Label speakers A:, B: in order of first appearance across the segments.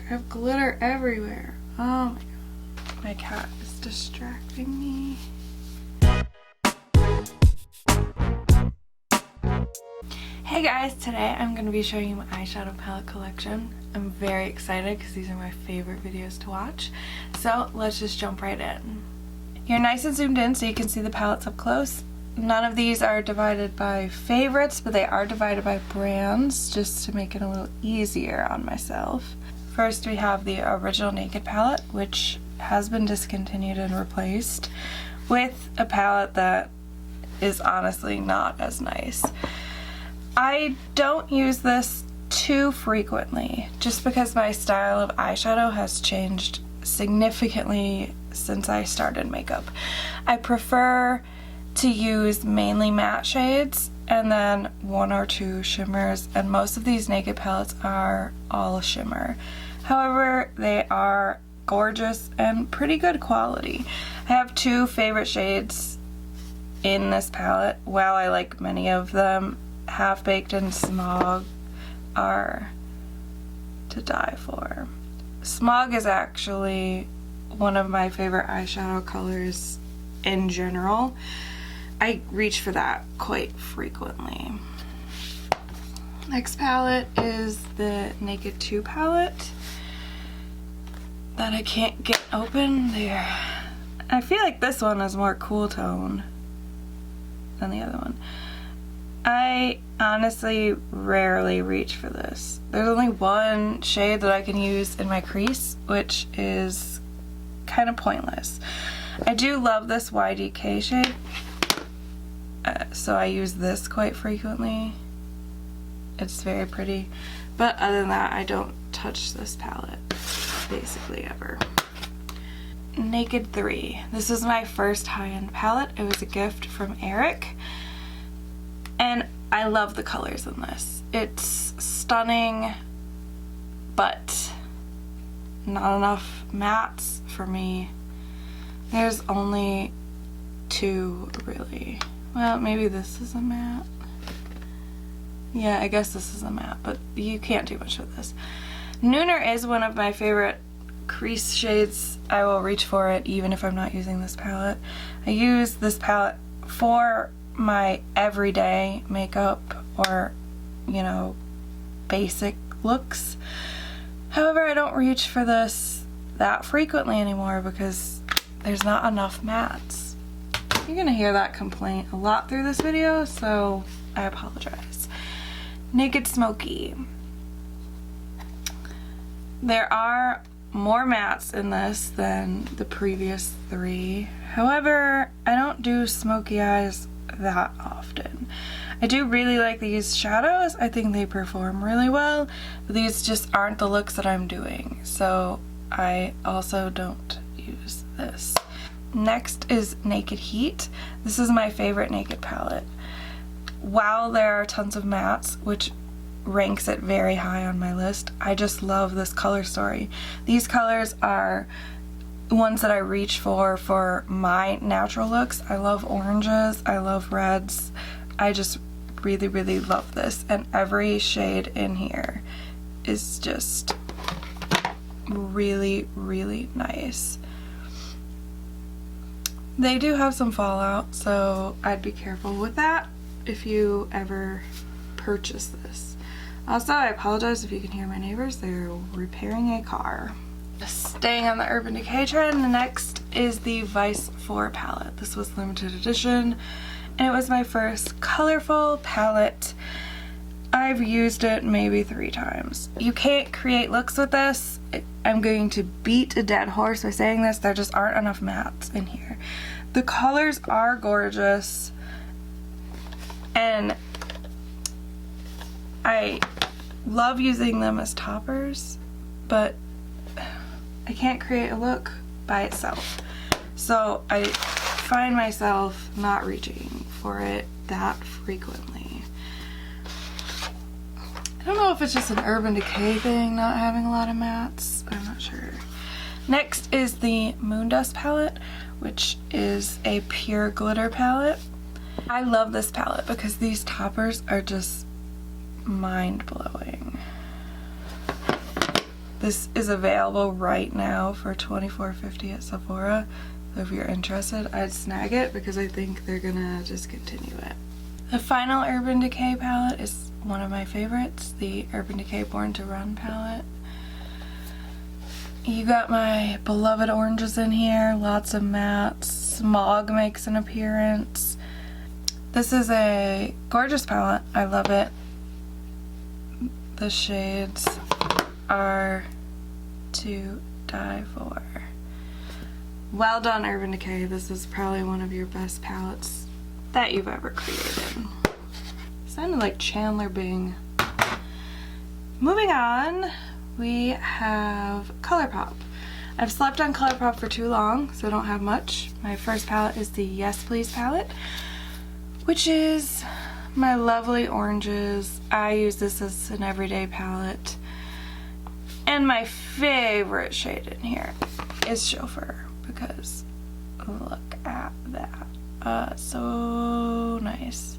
A: I have glitter everywhere. Oh my god. My cat is distracting me. Hey guys, today I'm going to be showing you my eyeshadow palette collection. I'm very excited because these are my favorite videos to watch. So let's just jump right in. You're nice and zoomed in so you can see the palettes up close. None of these are divided by favorites, but they are divided by brands just to make it a little easier on myself. First we have the original Naked palette, which has been discontinued and replaced with a palette that is honestly not as nice. I don't use this too frequently just because my style of eyeshadow has changed significantly since I started makeup. I prefer to use mainly matte shades and then one or two shimmers, and most of these Naked palettes are all shimmer. However, they are gorgeous and pretty good quality. I have two favorite shades in this palette. While I like many of them, Half Baked and Smog are to die for. Smog is actually one of my favorite eyeshadow colors in general. I reach for that quite frequently. Next palette is the Naked 2 palette that I can't get open there. I feel like this one is more cool tone than the other one. I honestly rarely reach for this. There's only one shade that I can use in my crease, which is kind of pointless. I do love this YDK shade, so I use this quite frequently. It's very pretty, but other than that, I don't touch this palette basically ever. Naked 3. This is my first high-end palette. It was a gift from Eric. And I love the colors in this. It's stunning, but not enough mattes for me. There's only two, really. Well, maybe this is a matte. Yeah, I guess this is a matte, but you can't do much with this. Nooner is one of my favorite crease shades. I will reach for it even if I'm not using this palette. I use this palette for my everyday makeup or, you know, basic looks. However, I don't reach for this that frequently anymore because there's not enough mattes. You're gonna hear that complaint a lot through this video, so I apologize. Naked Smoky. There are more mattes in this than the previous three. However, I don't do smoky eyes that often. I do really like these shadows. I think they perform really well, but these just aren't the looks that I'm doing, so I also don't use this. Next is Naked Heat. This is my favorite Naked palette. While there are tons of mattes, which ranks it very high on my list, I just love this color story. These colors are ones that I reach for my natural looks. I love oranges, I love reds. I just really, really love this, and every shade in here is just really, really nice. They do have some fallout, so I'd be careful with that if you ever purchase this. Also, I apologize if you can hear my neighbors. They're repairing a car. Staying on the Urban Decay trend, the next is the Vice 4 palette. This was limited edition, and it was my first colorful palette. I've used it maybe 3 times. You can't create looks with this. I'm going to beat a dead horse by saying this. There just aren't enough mattes in here. The colors are gorgeous, and I love using them as toppers, but I can't create a look by itself. So I find myself not reaching for it that frequently. I don't know if it's just an Urban Decay thing, not having a lot of mattes. I'm not sure. Next is the Moondust palette, which is a pure glitter palette. I love this palette because these toppers are just mind-blowing. This is available right now for $24.50 at Sephora. So if you're interested, I'd snag it because I think they're gonna just continue it. The final Urban Decay palette is one of my favorites, the Urban Decay Born to Run palette. You got my beloved oranges in here, lots of mattes. Smog makes an appearance. This is a gorgeous palette. I love it. The shades are to die for. Well done, Urban Decay. This is probably one of your best palettes that you've ever created. Sounded like Chandler Bing. Moving on, we have ColourPop. I've slept on ColourPop for too long, so I don't have much. My first palette is the Yes Please palette, which is my lovely oranges. I use this as an everyday palette. And my favorite shade in here is Chauffeur, because look at that. So nice.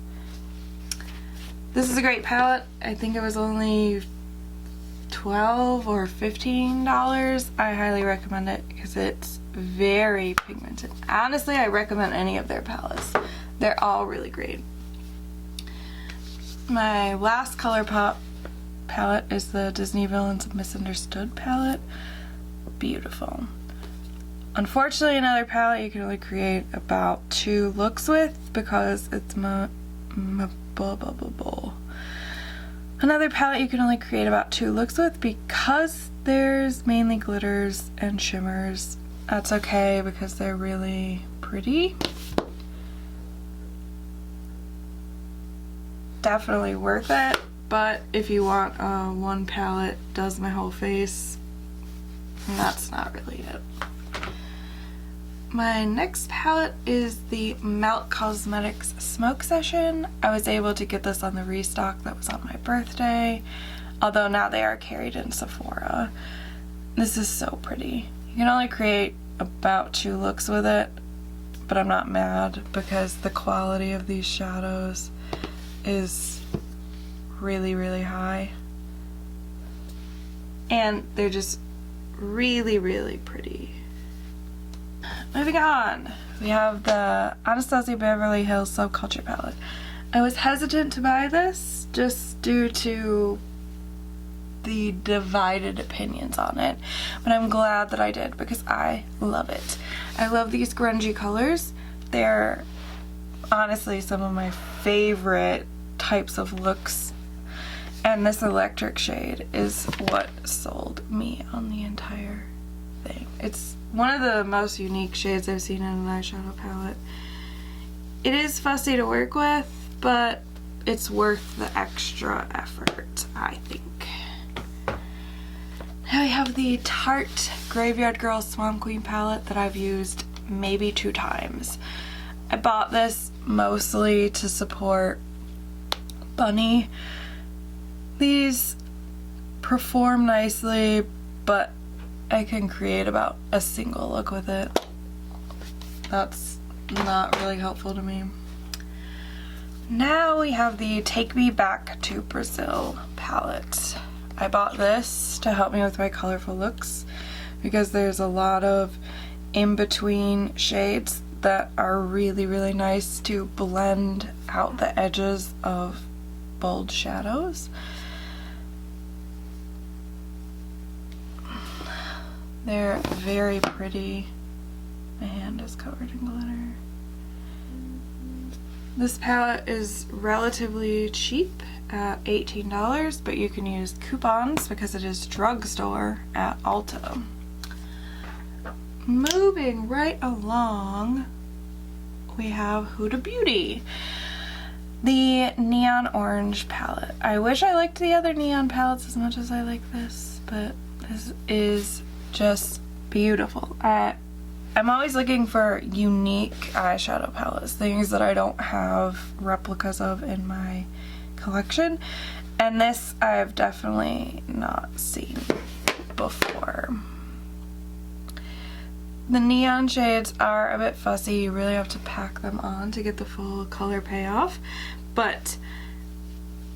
A: This is a great palette. I think it was only $12 or $15. I highly recommend it because it's very pigmented. Honestly, I recommend any of their palettes. They're all really great. My last ColourPop palette is the Disney Villains Misunderstood palette. Beautiful. Unfortunately, another palette you can only create about 2 looks with because it's Another palette you can only create about 2 looks with because there's mainly glitters and shimmers. That's okay because they're really pretty. Definitely worth it, but if you want one palette does my whole face, that's not really it. My next palette is the Melt Cosmetics Smoke Session. I was able to get this on the restock that was on my birthday, although now they are carried in Sephora. This is so pretty. You can only create about 2 looks with it, but I'm not mad because the quality of these shadows is really, really high. And they're just really, really pretty. Moving on, we have the Anastasia Beverly Hills Subculture palette. I was hesitant to buy this just due to the divided opinions on it, but I'm glad that I did because I love it. I love these grungy colors. They're honestly some of my favorite types of looks, and this electric shade is what sold me on the entire thing. It's one of the most unique shades I've seen in an eyeshadow palette. It is fussy to work with, but it's worth the extra effort, I think. Now we have the Tarte Graveyard Girl Swamp Queen palette that I've used maybe 2 times. I bought this mostly to support Bunny. These perform nicely, but I can create about a single look with it. That's not really helpful to me. Now we have the Take Me Back to Brazil palette. I bought this to help me with my colorful looks because there's a lot of in-between shades that are really, really nice to blend out the edges of bold shadows. They're very pretty. My hand is covered in glitter. This palette is relatively cheap at $18, but you can use coupons because it is drugstore at Ulta. Moving right along, we have Huda Beauty, the Neon Orange palette. I wish I liked the other neon palettes as much as I like this, but this is just beautiful. I'm always looking for unique eyeshadow palettes, things that I don't have replicas of in my collection, and this I've definitely not seen before. The neon shades are a bit fussy. You really have to pack them on to get the full color payoff, but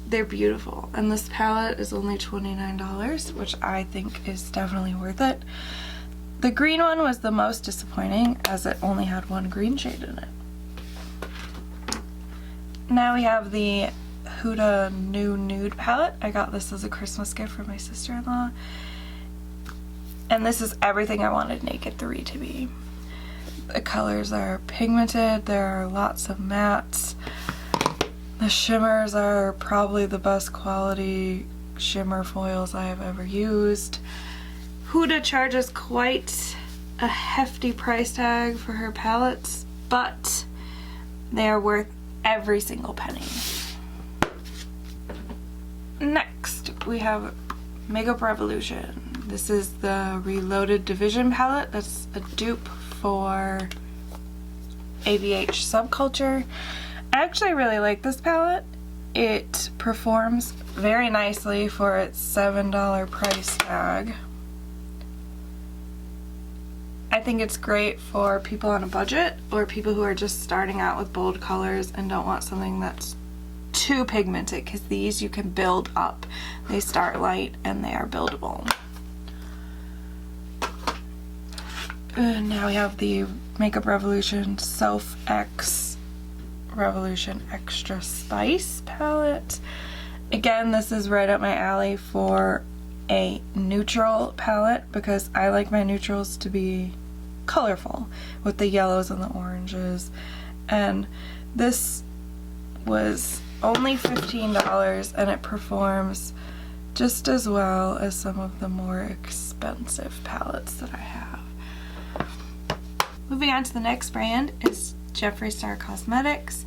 A: they're beautiful. And this palette is only $29, which I think is definitely worth it. The green one was the most disappointing as it only had one green shade in it. Now we have the Huda New Nude palette. I got this as a Christmas gift for my sister-in-law. And this is everything I wanted Naked 3 to be. The colors are pigmented, there are lots of mattes. The shimmers are probably the best quality shimmer foils I have ever used. Huda charges quite a hefty price tag for her palettes, but they are worth every single penny. Next, we have Makeup Revolution. This is the Reloaded Division palette. That's a dupe for ABH Subculture. I actually really like this palette. It performs very nicely for its $7 price tag. I think it's great for people on a budget or people who are just starting out with bold colors and don't want something that's too pigmented, because these you can build up. They start light and they are buildable. And now we have the Makeup Revolution Self X Revolution Extra Spice palette. Again, this is right up my alley for a neutral palette because I like my neutrals to be colorful with the yellows and the oranges, and this was only $15 and it performs just as well as some of the more expensive palettes that I have. Moving on to the next brand is Jeffree Star Cosmetics,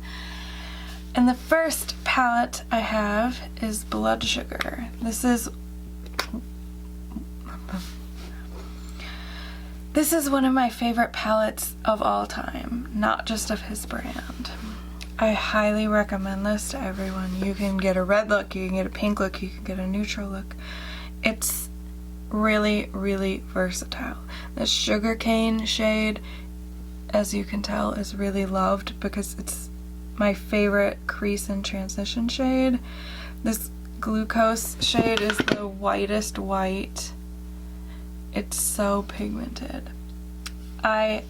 A: and the first palette I have is Blood Sugar. This is one of my favorite palettes of all time, not just of his brand. I highly recommend this to everyone. You can get a red look, you can get a pink look, you can get a neutral look. It's really, really versatile. The Sugarcane shade, as you can tell, is really loved because it's my favorite crease and transition shade. This Glucose shade is the whitest white. It's so pigmented. I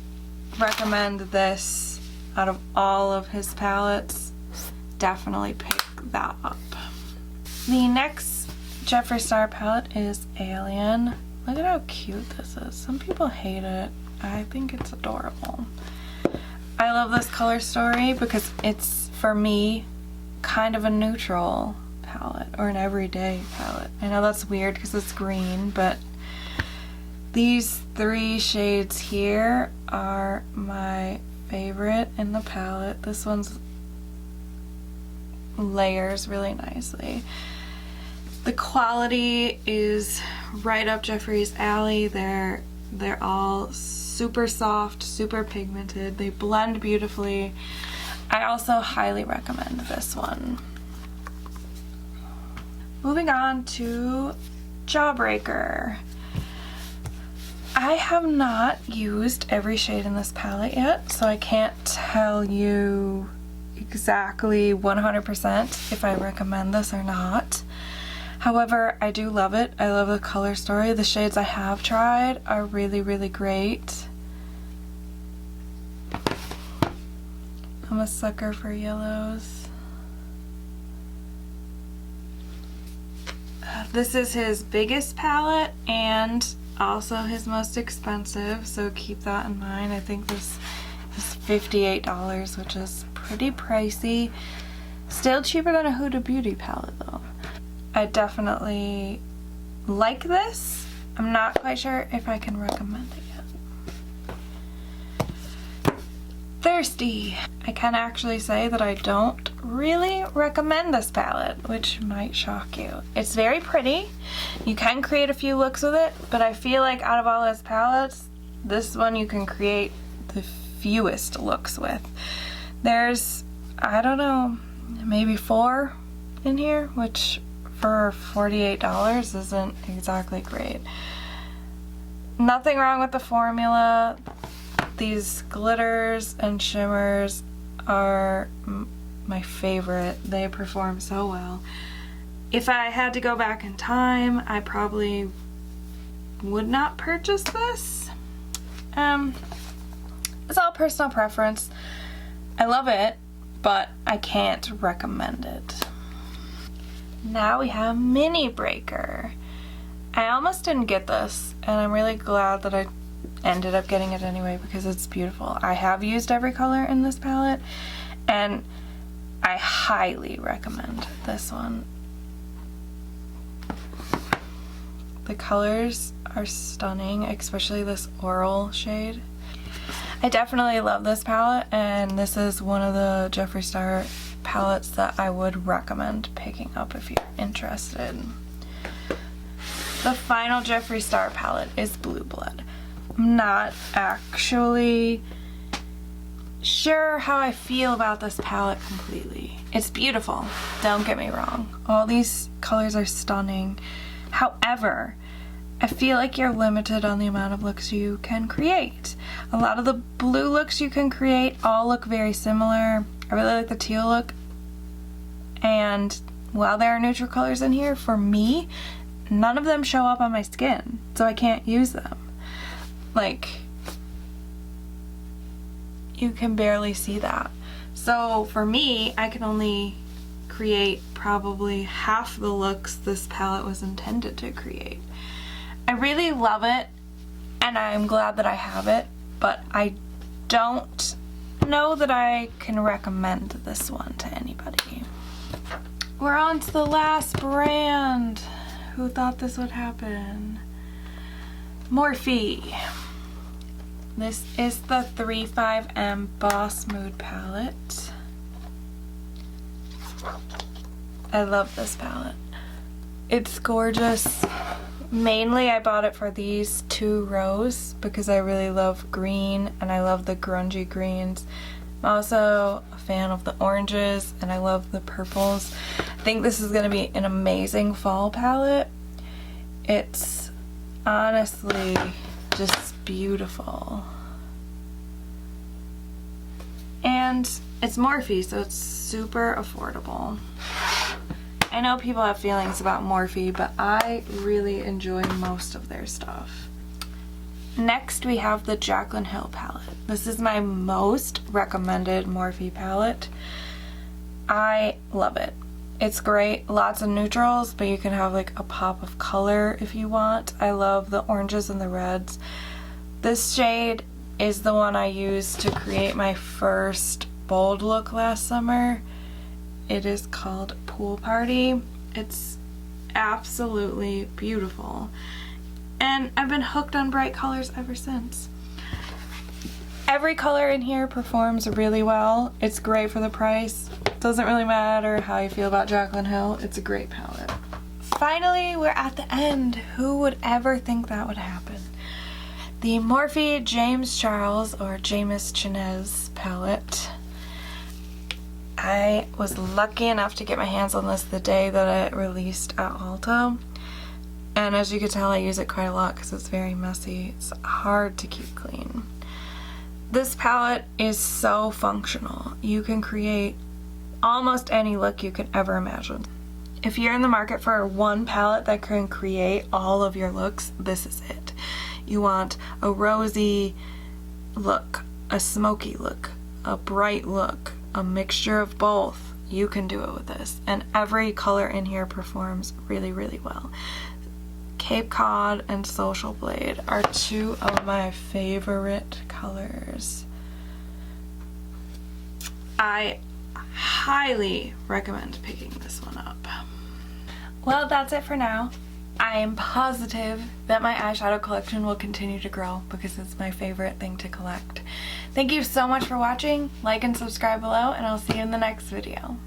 A: recommend this out of all of his palettes. Definitely pick that up. The next Jeffree Star palette is Alien. Look at how cute this is. Some people hate it. I think it's adorable. I love this color story because it's, for me, kind of a neutral palette or an everyday palette. I know that's weird because it's green, but these three shades here are my favorite in the palette. This one's layers really nicely. The quality is right up Jeffree's alley. They're all super soft, super pigmented. They blend beautifully. I also highly recommend this one. Moving on to Jawbreaker. I have not used every shade in this palette yet, so I can't tell you exactly 100% if I recommend this or not. However, I do love it. I love the color story. The shades I have tried are really, really great. I'm a sucker for yellows. This is his biggest palette and also his most expensive, so keep that in mind. I think this is $58, which is pretty pricey. Still cheaper than a Huda Beauty palette though. I definitely like this. I'm not quite sure if I can recommend it yet. Thirsty. I can actually say that I don't really recommend this palette, which might shock you. It's very pretty. You can create a few looks with it, but I feel like out of all his palettes, this one you can create the fewest looks with. There's, I don't know, maybe 4 in here, which for $48 isn't exactly great. Nothing wrong with the formula. These glitters and shimmers are my favorite. They perform so well. If I had to go back in time, I probably would not purchase this. It's all personal preference. I love it, but I can't recommend it. Now we have Mini Breaker. I almost didn't get this, and I'm really glad that I ended up getting it anyway because it's beautiful. I have used every color in this palette, and I highly recommend this one. The colors are stunning, especially this Oral shade. I definitely love this palette, and this is one of the Jeffree Star palettes that I would recommend picking up if you're interested. The final Jeffree Star palette is Blue Blood. I'm not actually sure how I feel about this palette completely. It's beautiful, don't get me wrong. All these colors are stunning. However, I feel like you're limited on the amount of looks you can create. A lot of the blue looks you can create all look very similar. I really like the teal look. And while there are neutral colors in here, for me, none of them show up on my skin, so I can't use them. Like, you can barely see that. So for me, I can only create probably half the looks this palette was intended to create. I really love it, and I'm glad that I have it, but I don't know that I can recommend this one to anybody. We're on to the last brand. Who thought this would happen? Morphe. This is the 35M Boss Mood palette. I love this palette. It's gorgeous. Mainly I bought it for these two rows because I really love green and I love the grungy greens. I'm also a fan of the oranges and I love the purples. I think this is going to be an amazing fall palette. It's honestly just beautiful. And it's Morphe, so it's super affordable. I know people have feelings about Morphe, but I really enjoy most of their stuff. Next we have the Jaclyn Hill palette. This is my most recommended Morphe palette. I love it. It's great, lots of neutrals, but you can have like a pop of color if you want. I love the oranges and the reds. This shade is the one I used to create my first bold look last summer. It is called Pool Party. It's absolutely beautiful. And I've been hooked on bright colors ever since. Every color in here performs really well. It's great for the price. Doesn't really matter how you feel about Jaclyn Hill. It's a great palette. Finally, we're at the end. Who would ever think that would happen? The Morphe James Charles or James Chinez palette. I was lucky enough to get my hands on this the day that it released at Ulta. And as you can tell, I use it quite a lot because it's very messy. It's hard to keep clean. This palette is so functional. You can create almost any look you could ever imagine. If you're in the market for one palette that can create all of your looks, this is it. You want a rosy look, a smoky look, a bright look, a mixture of both. You can do it with this. And every color in here performs really, really well. Cape Cod and Social Blade are two of my favorite colors. I highly recommend picking this one up. Well, that's it for now. I am positive that my eyeshadow collection will continue to grow because it's my favorite thing to collect. Thank you so much for watching. Like and subscribe below, and I'll see you in the next video.